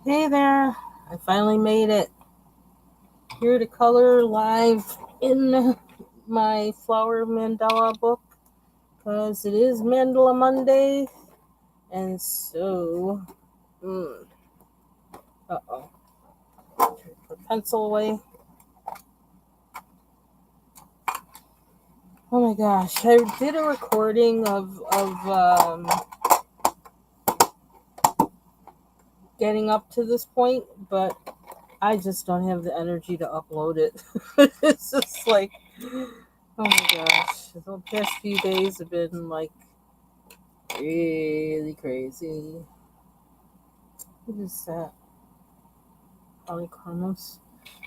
Hey there, I finally made it here to color live in my flower mandala book because it is Mandala Monday, and so, uh-oh, put pencil away. Oh my gosh, I did a recording of getting up to this point, but I just don't have the energy to upload it. It's just like, oh my gosh, the past few days have been like really crazy. What is that? Polychromos.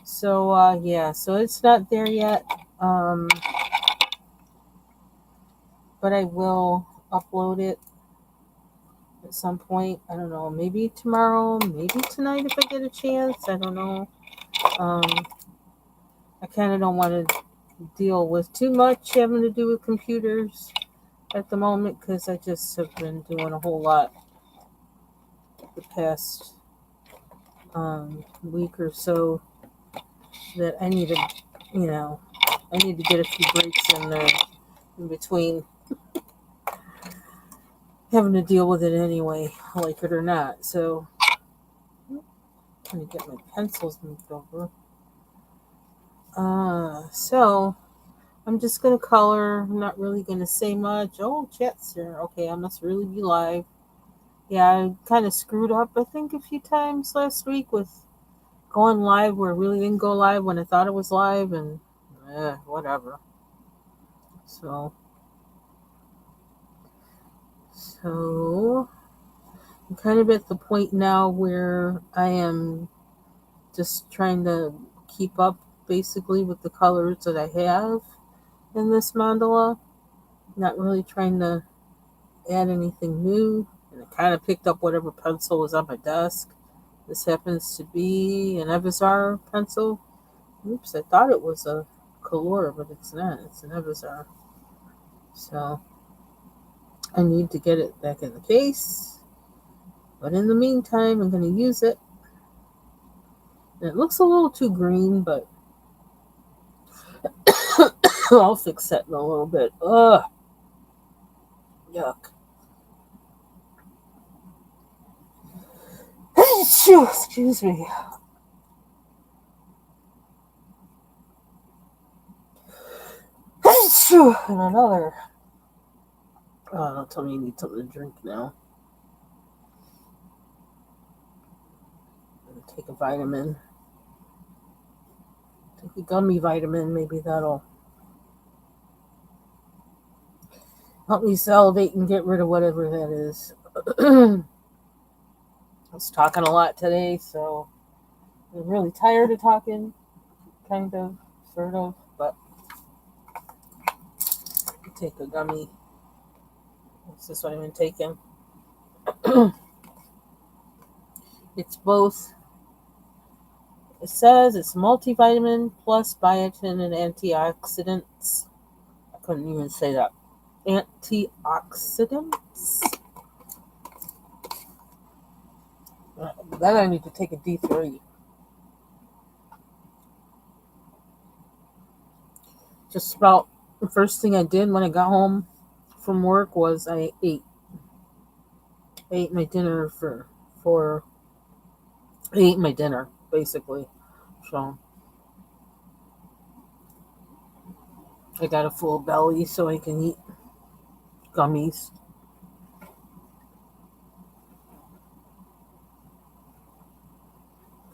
So yeah, so it's not there yet. Um, but I will upload it at some point. I don't know, maybe tomorrow, maybe tonight if I get a chance. I don't know. Um, I kind of don't want to deal with too much having to do with computers at the moment because I just have been doing a whole lot the past week or so that I need to, I need to get a few breaks in there in between having to deal with it anyway, like it or not. So, let me get my pencils moved over. So I'm just gonna color. I'm not really gonna say much. Oh, chat's here. Okay, I must really be live. Yeah, I kind of screwed up, I think, a few times last week with going live where I really didn't go live when I thought it was live, and whatever. So I'm kind of at the point now where I am just trying to keep up basically with the colors that I have in this mandala. Not really trying to add anything new. And I kind of picked up whatever pencil was on my desk. This happens to be an Evazar pencil. Oops, I thought it was a Color, but it's not. It's an Evazar. So I need to get it back in the case. But in the meantime, I'm going to use it. And it looks a little too green, but I'll fix that in a little bit. Ugh. Yuck. Excuse me. And another. Oh, don't tell me you need something to drink now. Take a vitamin. Take a gummy vitamin. Maybe that'll help me salivate and get rid of whatever that is. I was talking a lot today, so I'm really tired of talking. Kind of, sort of, but take a gummy. This is what I've been taking. It's both. It says it's multivitamin plus biotin and antioxidants. I couldn't even say that. Antioxidants? Then I need to take a D3. Just about the first thing I did when I got home from work was I ate my dinner I ate my dinner, basically. So I got a full belly so I can eat gummies.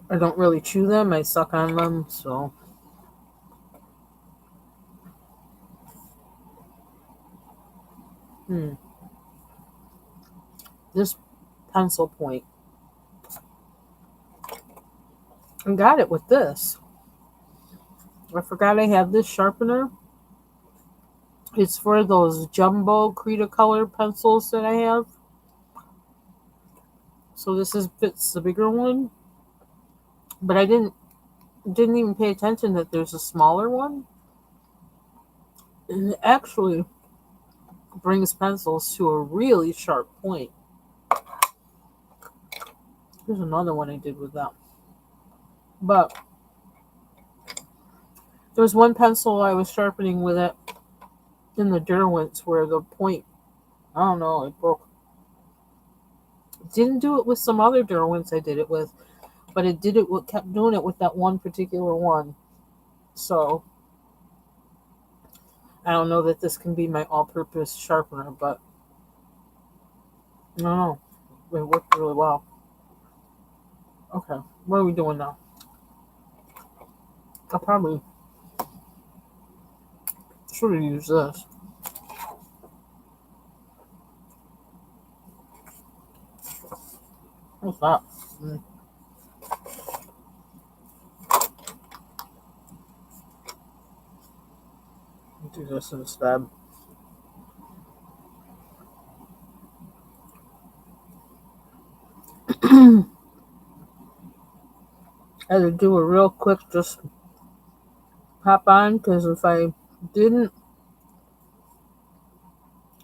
I don't really chew them, I suck on them, so. This pencil point, I got it with this. I forgot I had this sharpener. It's for those jumbo Cretacolor pencils that I have. So this fits the bigger one. But I didn't even pay attention that there's a smaller one. And it actually brings pencils to a really sharp point. Here's another one I did with them. But there was one pencil I was sharpening with it in the Derwents where the point, I don't know, it broke. Didn't do it with some other Derwents I did it with, but it did it. Kept doing it with that one particular one. So I don't know that this can be my all-purpose sharpener, but I don't know. It worked really well. Okay, what are we doing now? I probably should have used this. What's that? Do this instead. I had to do a real quick just hop on because if I didn't,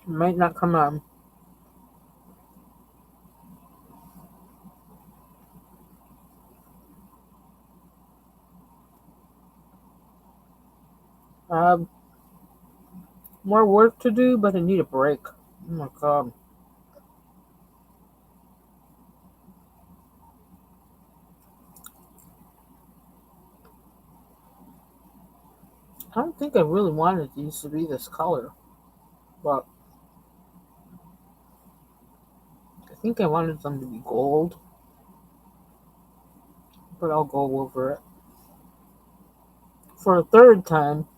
it might not come on. I have more work to do, but I need a break. Oh my god. I don't think I really wanted these to be this color, but I think I wanted them to be gold, but I'll go over it. For a third time,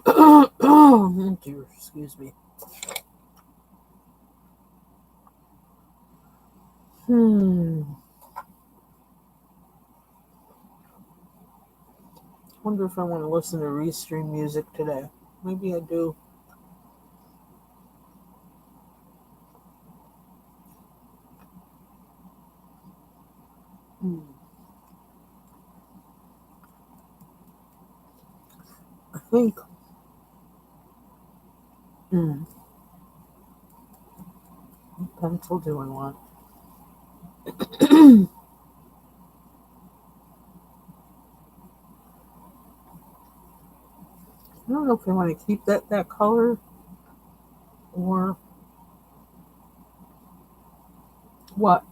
oh dear, excuse me. Wonder if I want to listen to restream music today. Maybe I do. I think. What pencil do I want? I don't know if I want to keep that color or what.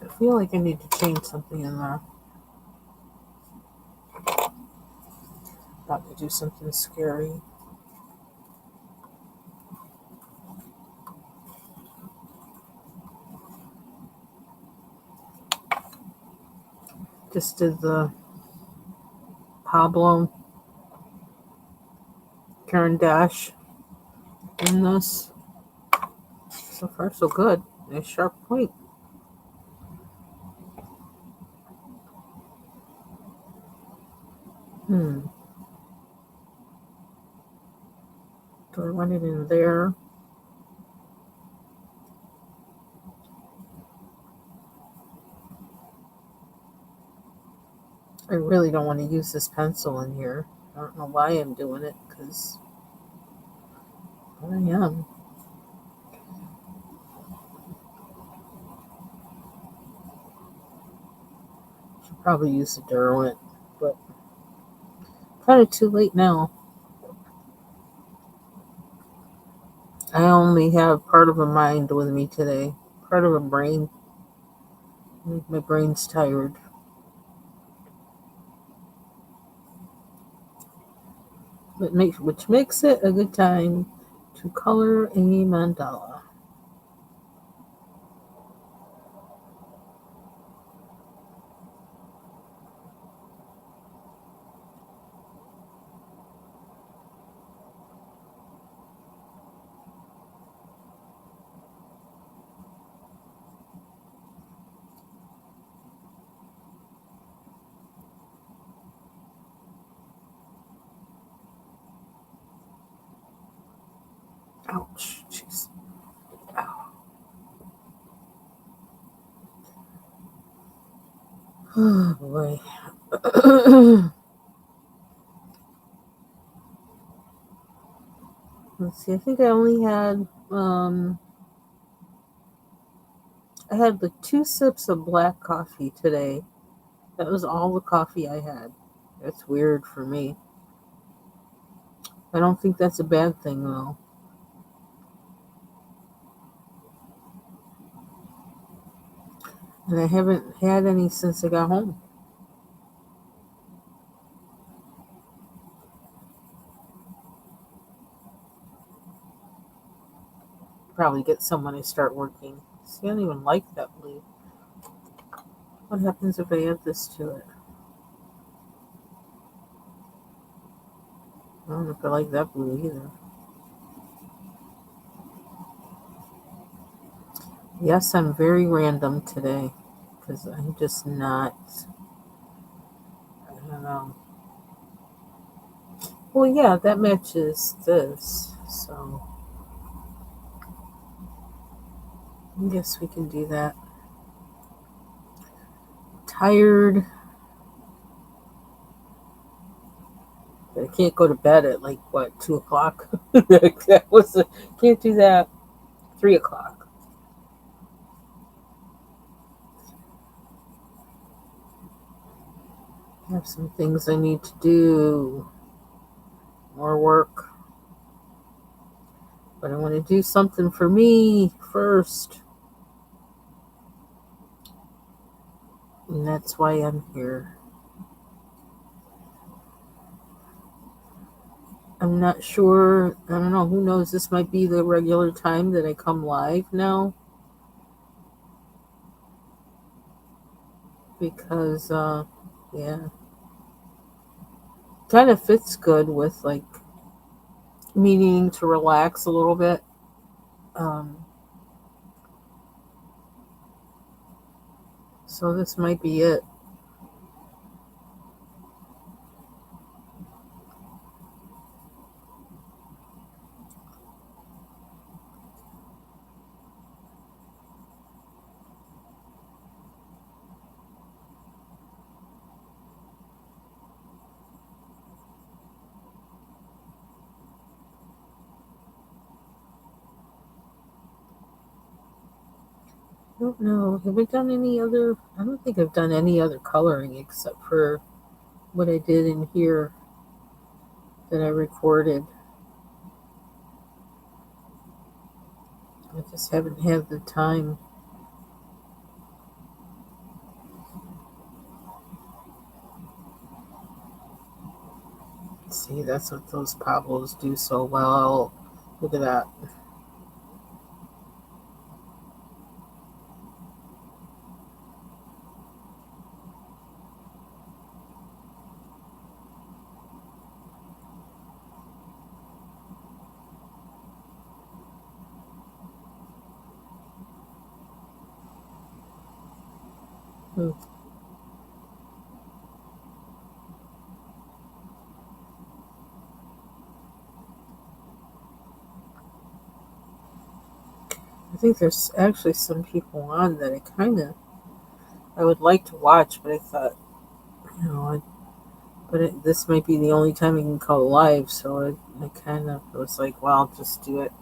I feel like I need to change something in there. About to do something scary. Just did the Pablo Karen Dash in this. So far, so good. Nice sharp point. Do I want it in there? I really don't want to use this pencil in here. I don't know why I'm doing it, because I am. Should probably use the Derwent, but kind of too late now. I only have part of a mind with me today, part of a brain. My brain's tired. Which makes it a good time to color a mandala. Ouch, jeez. Ow. Oh boy. Let's see. I think I only had I had like 2 sips of black coffee today. That was all the coffee I had. That's weird for me. I don't think that's a bad thing though. And I haven't had any since I got home. Probably get some when I start working. See, I don't even like that blue. What happens if I add this to it? I don't know if I like that blue either. Yes, I'm very random today because I'm just not. I don't know. Well, yeah, that matches this, so I guess we can do that. Tired, but I can't go to bed at like what 2 o'clock. Can't do that. 3 o'clock. I have some things I need to do. More work. But I want to do something for me first. And that's why I'm here. I'm not sure. I don't know. Who knows? This might be the regular time that I come live now. Because, yeah. Kind of fits good with, like, me needing to relax a little bit. Um, so this might be it. I don't know. Have I done any other? I don't think I've done any other coloring except for what I did in here that I recorded. I just haven't had the time. See, that's what those Pablos do so well. Look at that. Hmm. I think there's actually some people on that I would like to watch, but I thought, you know, this might be the only time I can call live, so I kind of was like, well, I'll just do it.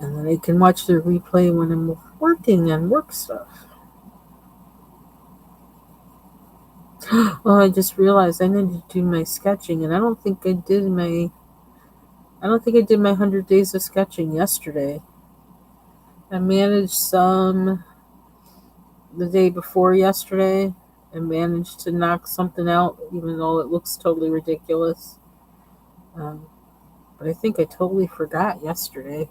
And then I can watch the replay when I'm working on work stuff. Oh, I just realized I need to do my sketching, and I don't think I did my 100 days of sketching yesterday. I managed some the day before yesterday. I managed to knock something out, even though it looks totally ridiculous. Um, but I think I totally forgot yesterday.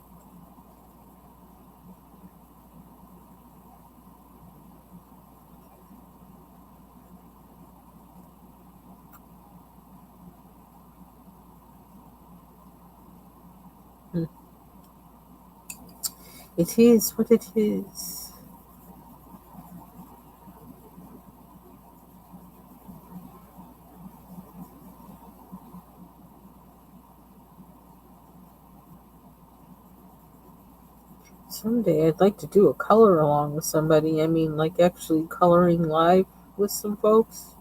Hmm. It is what it is. Someday I'd like to do a color along with somebody. I mean, like actually coloring live with some folks.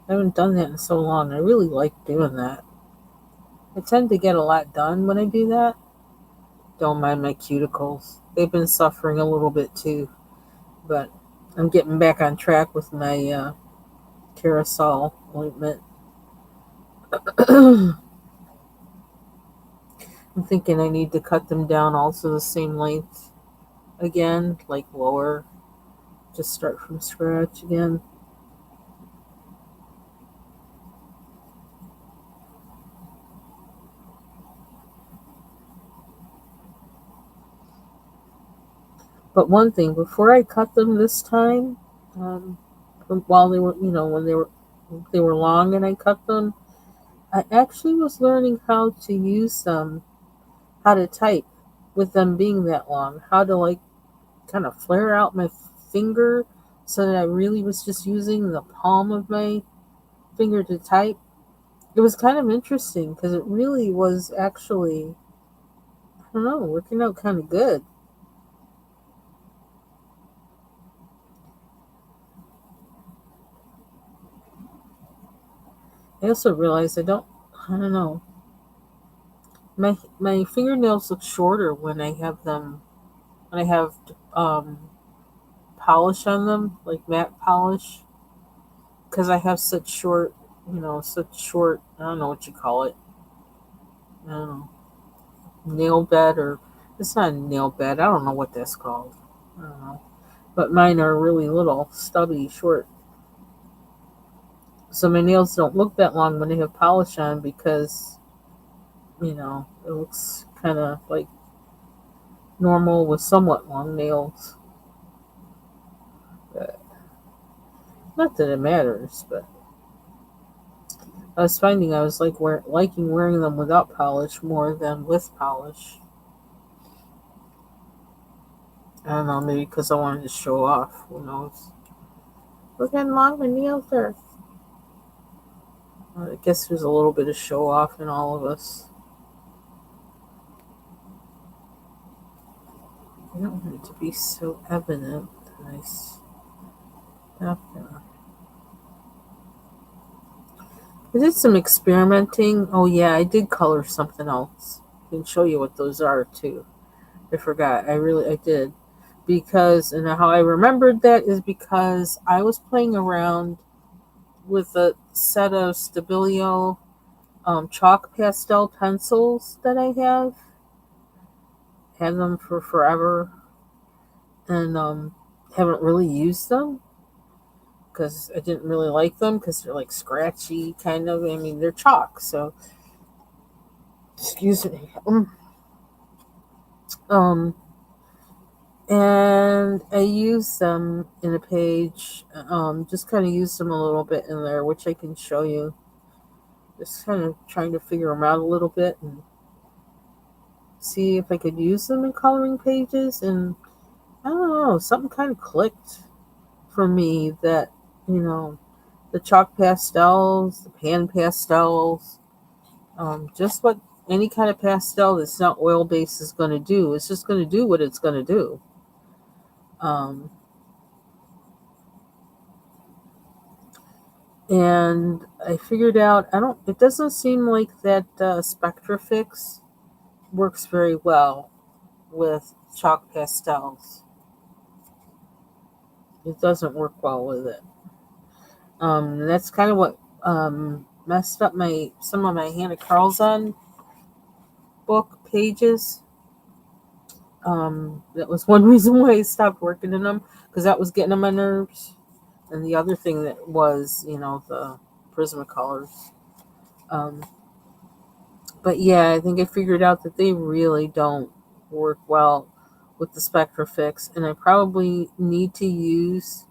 I haven't done that in so long. I really like doing that. I tend to get a lot done when I do that. Don't mind my cuticles. They've been suffering a little bit too, but I'm getting back on track with my carousel ointment. I'm thinking I need to cut them down also the same length again, like lower. Just start from scratch again. But one thing, before I cut them this time, um, while they were, when they were long and I cut them, I actually was learning how to use them, how to type with them being that long, how to like kind of flare out my finger so that I really was just using the palm of my finger to type. It was kind of interesting because it really was actually, I don't know, working out kind of good. I also realized I don't know, my fingernails look shorter when I have them, when I have um, polish on them, like matte polish, because I have such short, such short, I don't know what you call it, I don't know, nail bed or, it's not a nail bed, I don't know what that's called. I don't know. But mine are really little, stubby, short. So my nails don't look that long when they have polish on because, it looks kind of like normal with somewhat long nails. But not that it matters, but I was finding I was liking wearing them without polish more than with polish. I don't know, maybe because I wanted to show off. Who knows? Look how long my nails are. I guess there's a little bit of show off in all of us. I don't want it to be so evident that I stop there. I did some experimenting. Oh yeah, I did color something else. I can show you what those are too. I forgot. I did. Because, and how I remembered that is because I was playing around with a set of Stabilio chalk pastel pencils that I have. Had them for forever and haven't really used them because I didn't really like them because they're like scratchy kind of. I mean, they're chalk, so excuse me. Um, and I used them in a page. Just kind of used them a little bit in there, which I can show you. Just kind of trying to figure them out a little bit and see if I could use them in coloring pages. And I don't know, something kind of clicked for me that, you know, the chalk pastels, the pan pastels, just what any kind of pastel that's not oil based is going to do. It's just going to do what it's going to do. Um, and I figured out, it doesn't seem like that Spectrafix works very well with chalk pastels. It doesn't work well with it. That's kind of what messed up my some of my Hannah Carlson book pages. That was one reason why I stopped working in them because that was getting on my nerves. And the other thing that was, the Prismacolors. Um, but yeah, I think I figured out that they really don't work well with the Spectrafix, and I probably need to use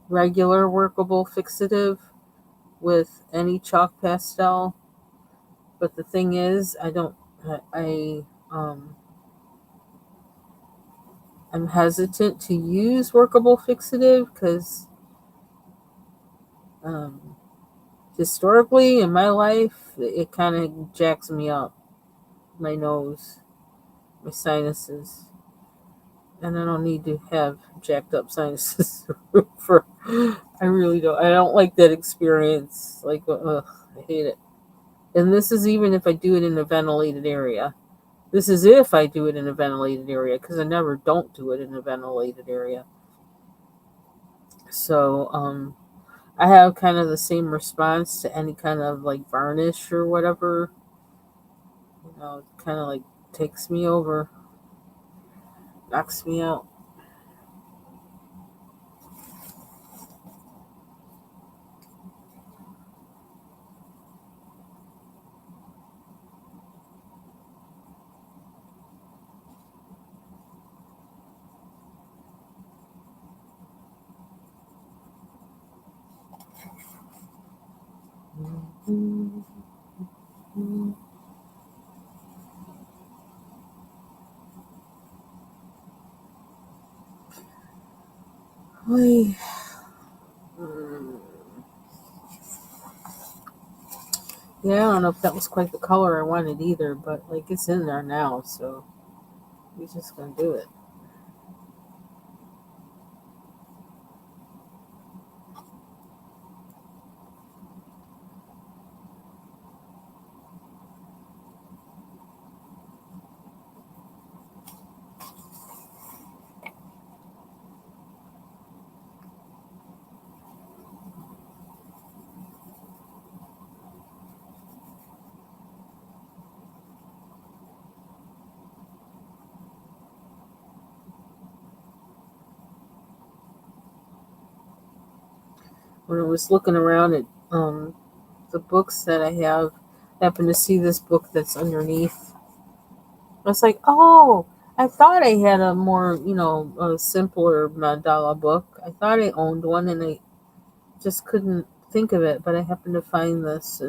regular workable fixative with any chalk pastel. But the thing is, um, I'm hesitant to use workable fixative because um, historically in my life, it kind of jacks me up, my nose, my sinuses. and I don't need to have jacked up sinuses for. I really don't. I don't like that experience. Like, I hate it. And this is even if I do it in a ventilated area. This is if I do it in a ventilated area, because I never don't do it in a ventilated area. So, I have kind of the same response to any kind of like varnish or whatever. It kind of like takes me over, knocks me out. Oy. Mm. Yeah, I don't know if that was quite the color I wanted either, but like it's in there now, so we're just gonna do it. When I was looking around at the books that I have, I happened to see this book that's underneath. I was like, oh, I thought I had a more, a simpler mandala book. I thought I owned one, and I just couldn't think of it. But I happened to find this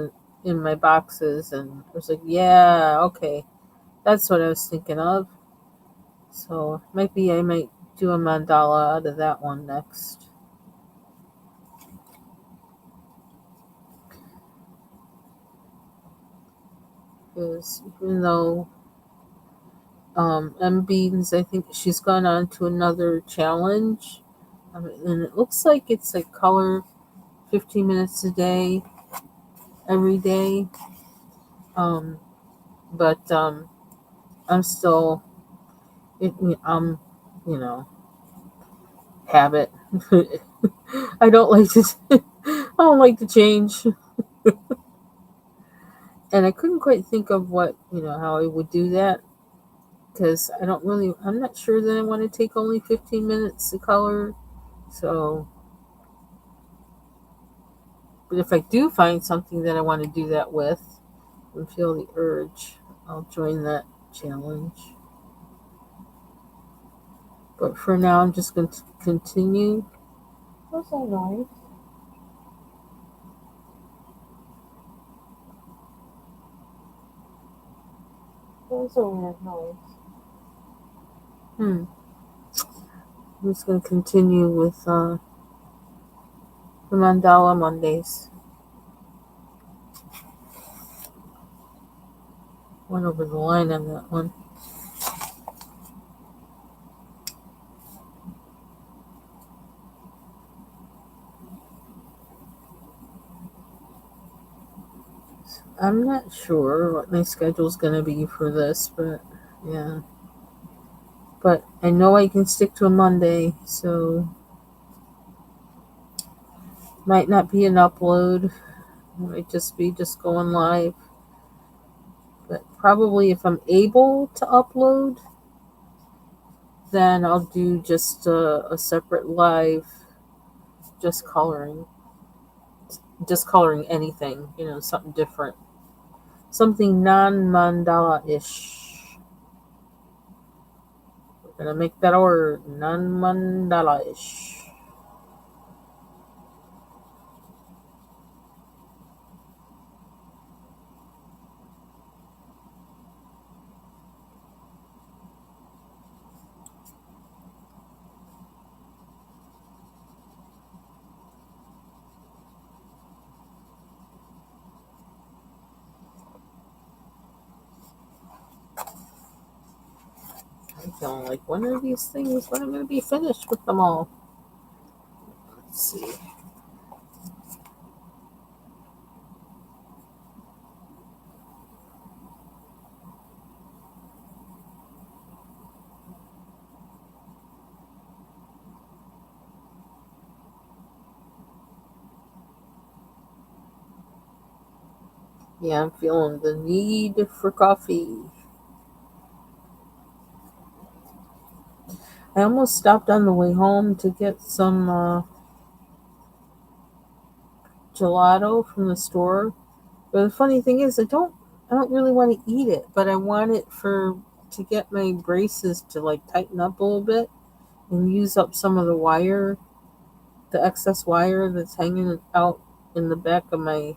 in my boxes, and I was like, yeah, okay, that's what I was thinking of. So maybe I might do a mandala out of that one next. Because even though M Beans, I think she's gone on to another challenge. And it looks like it's like color 15 minutes a day, every day. Um, but I'm still, I'm, you know, habit. I don't like to, I don't like to change. And I couldn't quite think of how I would do that. Because I'm not sure that I want to take only 15 minutes to color. So, but if I do find something that I want to do that with and feel the urge, I'll join that challenge. But for now, I'm just going to continue. What's that noise? What was a weird noise? I'm just going to continue with the Mandala Mondays. Went over the line on that one. I'm not sure what my schedule's going to be for this, but yeah. But I know I can stick to a Monday, so might not be an upload. It might just be just going live. But probably if I'm able to upload, then I'll do just a separate live, just coloring. Just coloring anything, something different. Something non-mandala-ish. We're going to make that a word. Non-mandala-ish. feeling like one of these things when I'm going to be finished with them all. Let's see. Yeah, I'm feeling the need for coffee. I almost stopped on the way home to get some gelato from the store. But the funny thing is, I don't really want to eat it, but I want it to get my braces to like tighten up a little bit and use up some of the wire, the excess wire that's hanging out in the back of my,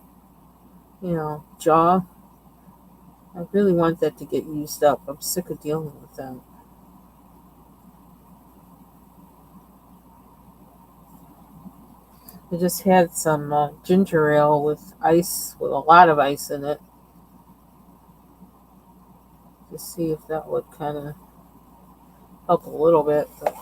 jaw. I really want that to get used up. I'm sick of dealing with that. I just had some ginger ale with ice, with a lot of ice in it, to see if that would kind of help a little bit. But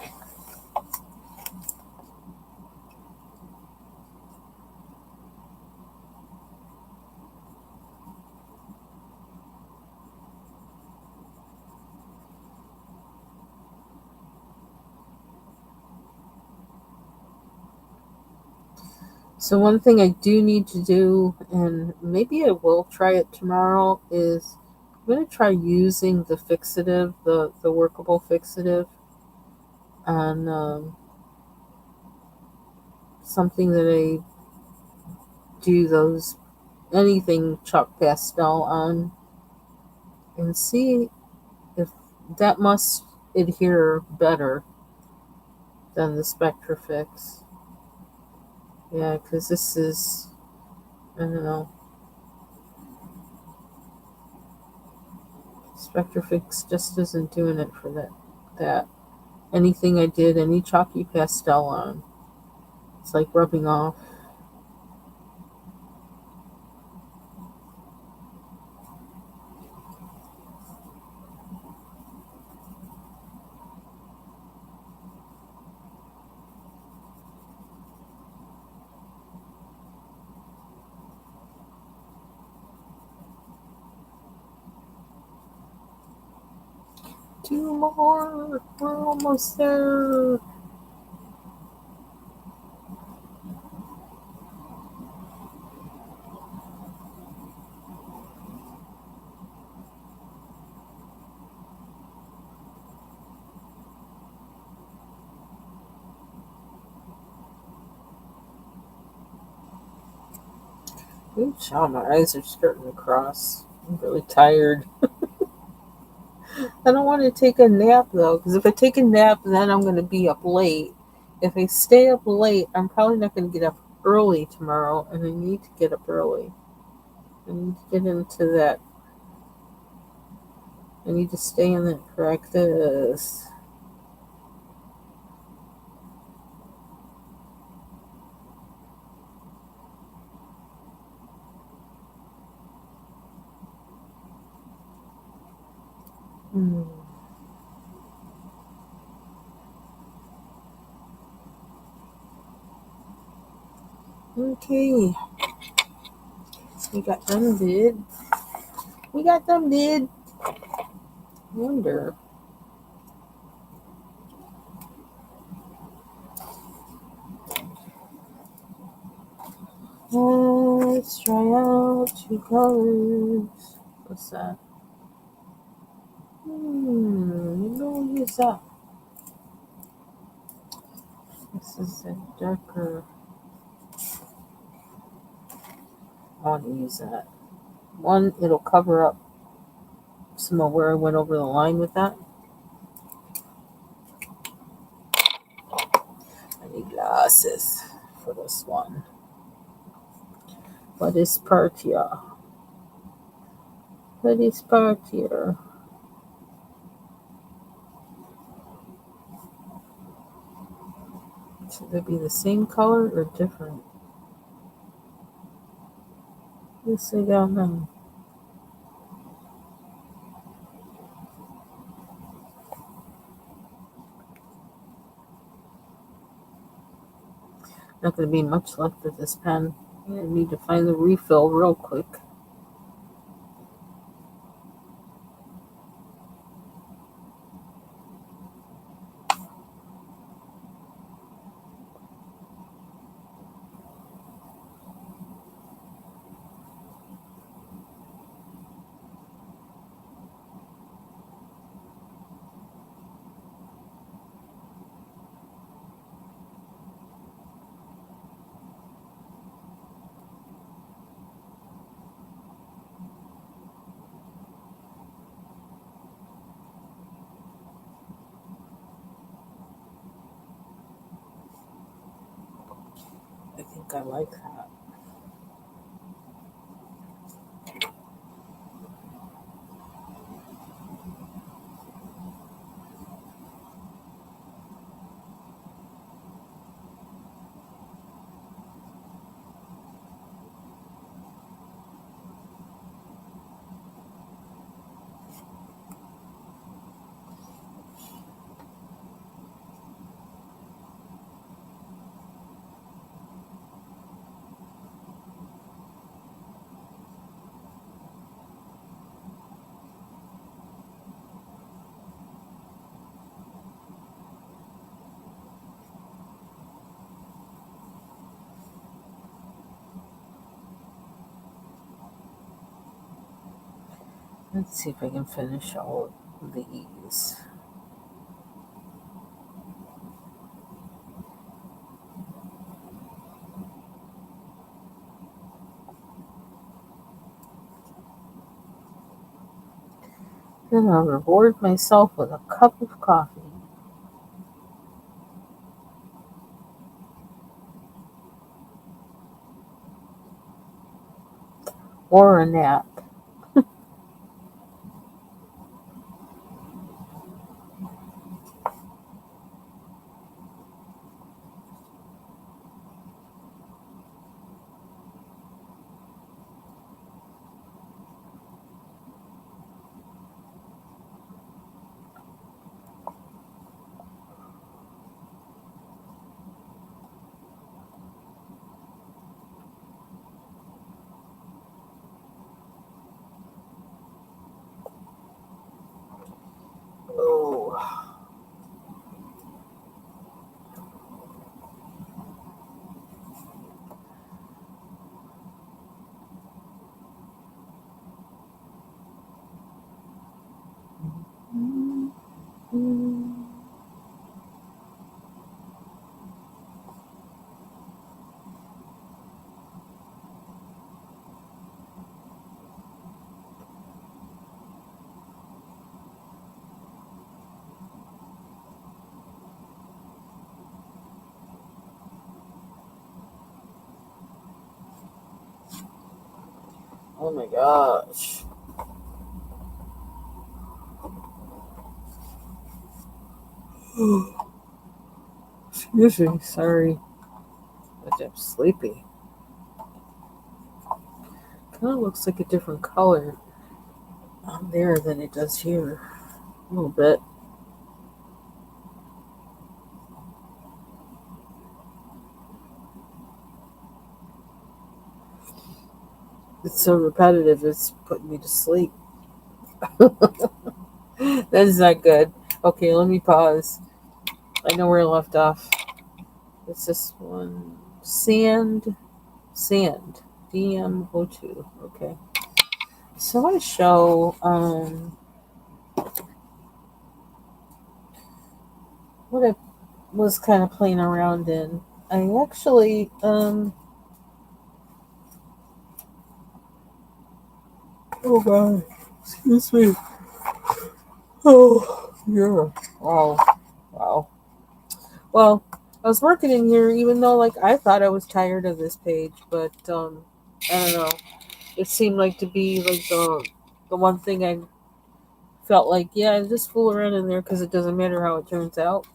so one thing I do need to do, and maybe I will try it tomorrow, is I'm going to try using the fixative, the workable fixative, on something that I do those anything chalk pastel on, and see if that must adhere better than the Spectrafix. Yeah, because this is, I don't know, Spectrafix just isn't doing it for that. Anything I did, any chalky pastel on, it's like rubbing off. Two more, we're almost there. Ooh, child, my eyes are starting to cross. I'm really tired. I don't want to take a nap though, because if I take a nap, then I'm going to be up late. If I stay up late, I'm probably not going to get up early tomorrow, and I need to get up early. I need to get into that. I need to stay in that practice. Hmm. Okay, we got them did. We got them did. Wonder. Let's try out two colors. What's that? We'll use that. This is a darker. I want to use that. One, it'll cover up some of where I went over the line with that. I need glasses for this one. What is part here? What is part here? Should they be the same color or different? Yes, I don't know. Not going to be much left of this pen. I need to find the refill real quick. I think I like that. Let's see if I can finish all of these. Then I'll reward myself with a cup of coffee. Or a nap. Oh. Oh my gosh. Excuse me, sorry. But I'm sleepy. Kind of looks like a different color on there than it does here. A little bit. It's so repetitive, it's putting me to sleep. That is not good. Okay, let me pause. I know where I left off. It's this one. Sand. DM02. Okay. So I want to show what I was kind of playing around in. I actually oh god, excuse me. Oh yeah. Wow. Wow. Well, I was working in here even though like I thought I was tired of this page, but I don't know. It seemed like to be like the one thing I felt like, yeah, just fool around in there because it doesn't matter how it turns out.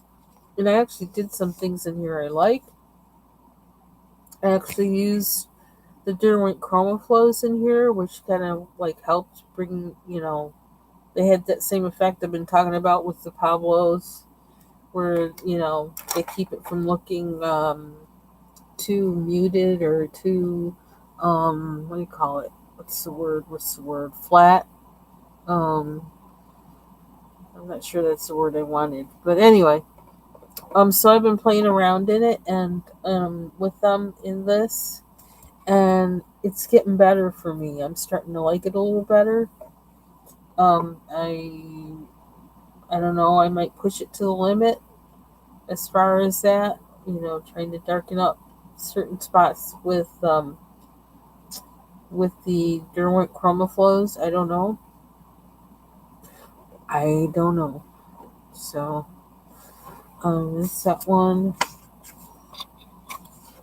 And I actually did some things in here I like. I actually used the Derwent Chroma Flows in here, which kind of like helped bring, they had that same effect I've been talking about with the Pablos, where, they keep it from looking too muted or too what do you call it? What's the word? Flat. Um I'm not sure that's the word I wanted. But anyway, so I've been playing around in it and with them in this, and it's getting better for me. I'm starting to like it a little better. I don't know, I might push it to the limit as far as that, trying to darken up certain spots with the Derwent Chromaflows. I don't know. So it's that one.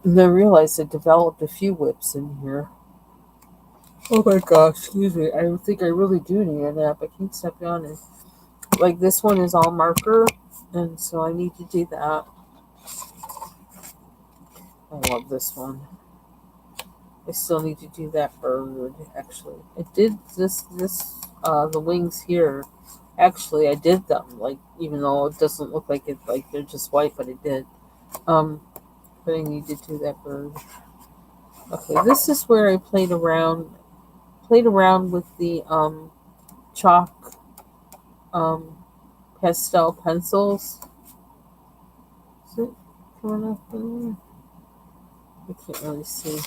And I realized I developed a few whips in here. Oh my gosh, excuse me. I think I really do need a nap. I can't stop yawning. Like this one is all marker, and so I need to do that. I love this one. I still need to do that bird. Actually, I did the wings here. Actually, I did them. Like even though it doesn't look like it, like they're just white, but I did. Um, but I need to do that bird. Okay, this is where I played around with the chalk um pastel pencils. Is it coming up in there? I can't really see.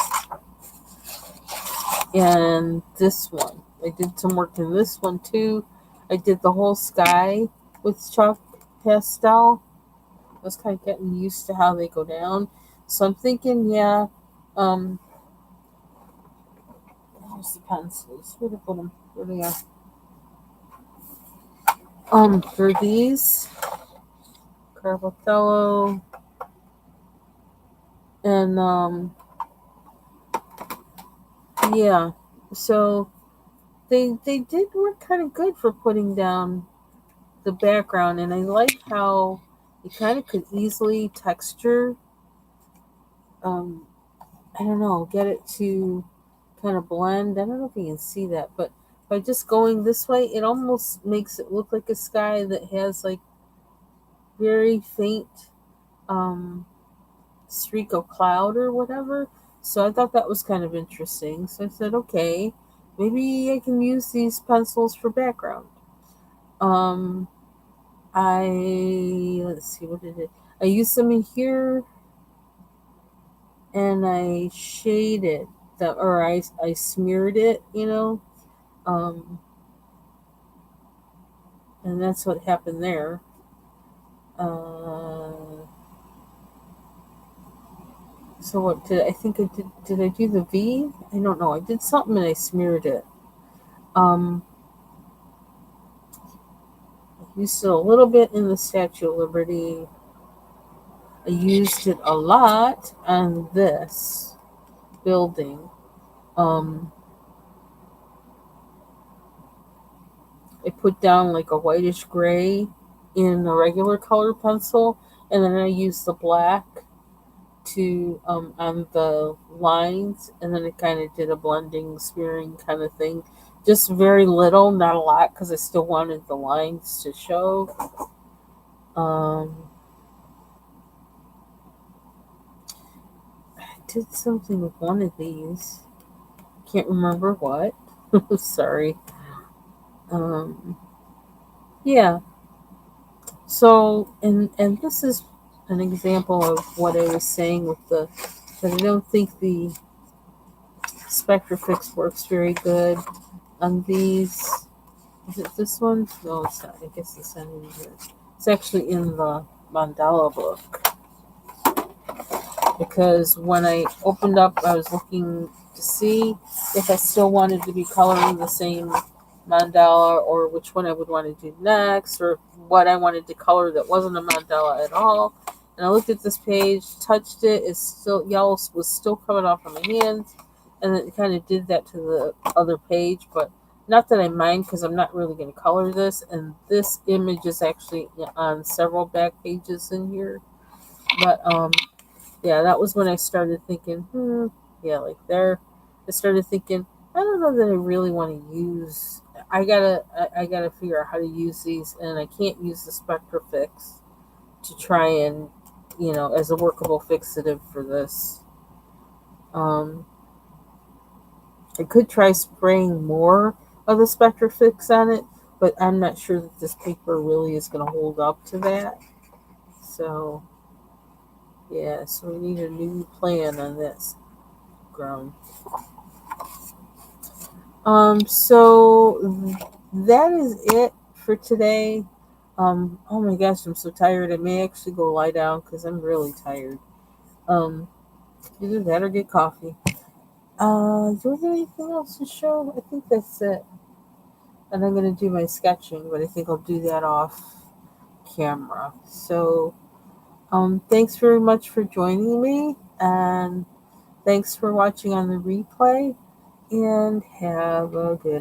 And this one, I did some work in this one too. I did the whole sky with chalk pastel. I was kind of getting used to how they go down. So I'm thinking, yeah, um, where's the pencils? Where to put them? Where they are? For these, Carbotello, and yeah. So they did work kind of good for putting down the background, and I like how you kind of could easily texture. Um, I don't know, get it to kind of blend. I don't know if you can see that, but by just going this way, it almost makes it look like a sky that has like very faint um, streak of cloud or whatever. So I thought that was kind of interesting. So I said, okay, maybe I can use these pencils for background. Um, let's see, what did it? I used them in here and I shaded the, or I smeared it, um, and that's what happened there. Uh, so what did I think I did? Did I do the V? I don't know. I did something and I smeared it. Um, I used it a little bit in the Statue of Liberty. I used it a lot on this building. Um, I put down like a whitish gray in a regular color pencil, and then I used the black to on the lines, and then it kind of did a blending, smearing kind of thing. Just very little, not a lot, because I still wanted the lines to show. Um, I did something with one of these. Can't remember what. Sorry. Um, yeah. So, and this is an example of what I was saying with the that I don't think the Spectrafix works very good on these. Is it this one? No, it's not. I guess it's not in here. It's actually in the Mandala book. Because when I opened up, I was looking to see if I still wanted to be coloring the same mandala or which one I would want to do next or what I wanted to color that wasn't a mandala at all. And I looked at this page, touched it, it's still yellow was still coming off of my hands, and it kind of did that to the other page, but not that I mind because I'm not really going to color this. And this image is actually on several back pages in here, but yeah, that was when I started thinking, yeah, like there, I started thinking, I don't know that I really want to use. I gotta figure out how to use these, and I can't use the Spectrafix to try and, as a workable fixative for this. Um, I could try spraying more of the Spectrafix on it, but I'm not sure that this paper really is going to hold up to that. So, yeah, so we need a new plan on this ground. So that is it for today. Oh my gosh, I'm so tired. I may actually go lie down because I'm really tired. Um, Either that or get coffee. Do we have anything else to show? I think that's it. And I'm gonna do my sketching, but I think I'll do that off camera. So, thanks very much for joining me, and thanks for watching on the replay. And have a good